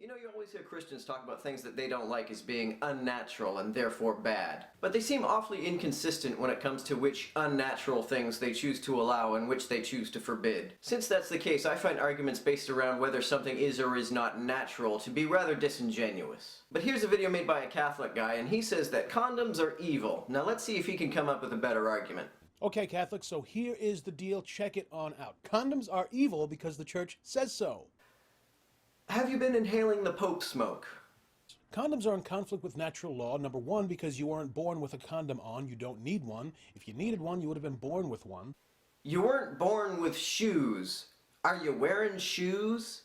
You know, you always hear Christians talk about things that they don't like as being unnatural and therefore bad. But they seem awfully inconsistent when it comes to which unnatural things they choose to allow and which they choose to forbid. Since that's the case, I find arguments based around whether something is or is not natural to be rather disingenuous. But here's a video made by a Catholic guy, and he says that condoms are evil. Now let's see if he can come up with a better argument. Okay, Catholics, so here is the deal. Check it on out. Condoms are evil because the church says so. Have you been inhaling the Pope smoke? Condoms are in conflict with natural law. Number one, because you weren't born with a condom on. You don't need one. If you needed one, you would have been born with one. You weren't born with shoes. Are you wearing shoes?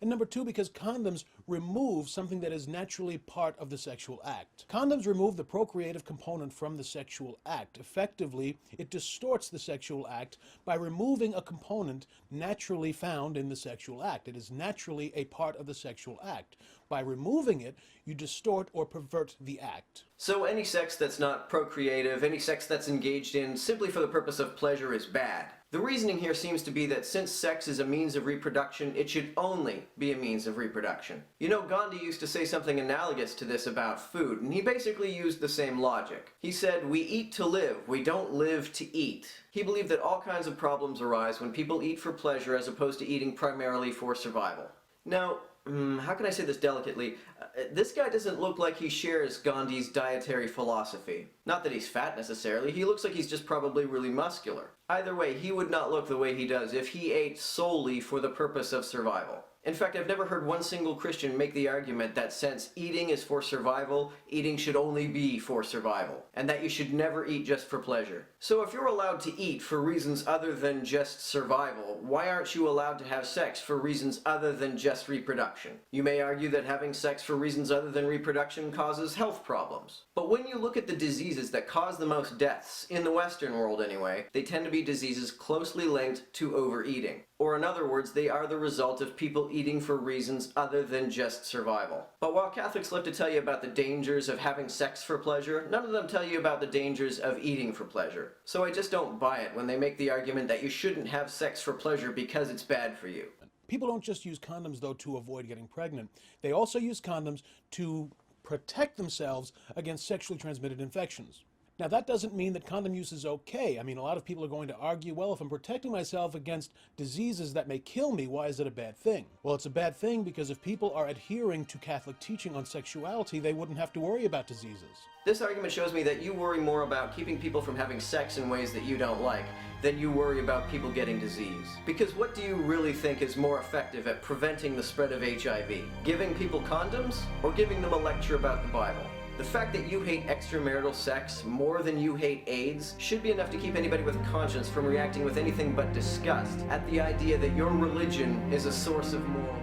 And number two, because condoms remove something that is naturally part of the sexual act. Condoms remove the procreative component from the sexual act. Effectively, it distorts the sexual act by removing a component naturally found in the sexual act. It is naturally a part of the sexual act. By removing it, you distort or pervert the act. So any sex that's not procreative, any sex that's engaged in simply for the purpose of pleasure is bad. The reasoning here seems to be that since sex is a means of reproduction, it should only be a means of reproduction. You know, Gandhi used to say something analogous to this about food, and he basically used the same logic. He said, "We eat to live, we don't live to eat." He believed that all kinds of problems arise when people eat for pleasure as opposed to eating primarily for survival. Now, how can I say this delicately? This guy doesn't look like he shares Gandhi's dietary philosophy. Not that he's fat necessarily, he looks like he's just probably really muscular. Either way, he would not look the way he does if he ate solely for the purpose of survival. In fact, I've never heard one single Christian make the argument that since eating is for survival, eating should only be for survival, and that you should never eat just for pleasure. So if you're allowed to eat for reasons other than just survival, why aren't you allowed to have sex for reasons other than just reproduction? You may argue that having sex for reasons other than reproduction causes health problems. But when you look at the diseases that cause the most deaths, in the Western world anyway, they tend to be diseases closely linked to overeating. Or in other words, they are the result of people eating for reasons other than just survival. But while Catholics love to tell you about the dangers of having sex for pleasure, none of them tell you about the dangers of eating for pleasure. So I just don't buy it when they make the argument that you shouldn't have sex for pleasure because it's bad for you. People don't just use condoms, though, to avoid getting pregnant. They also use condoms to protect themselves against sexually transmitted infections. Now, that doesn't mean that condom use is okay. I mean, a lot of people are going to argue, well, if I'm protecting myself against diseases that may kill me, why is it a bad thing? Well, it's a bad thing because if people are adhering to Catholic teaching on sexuality, they wouldn't have to worry about diseases. This argument shows me that you worry more about keeping people from having sex in ways that you don't like than you worry about people getting disease. Because what do you really think is more effective at preventing the spread of HIV? Giving people condoms or giving them a lecture about the Bible? The fact that you hate extramarital sex more than you hate AIDS should be enough to keep anybody with a conscience from reacting with anything but disgust at the idea that your religion is a source of moral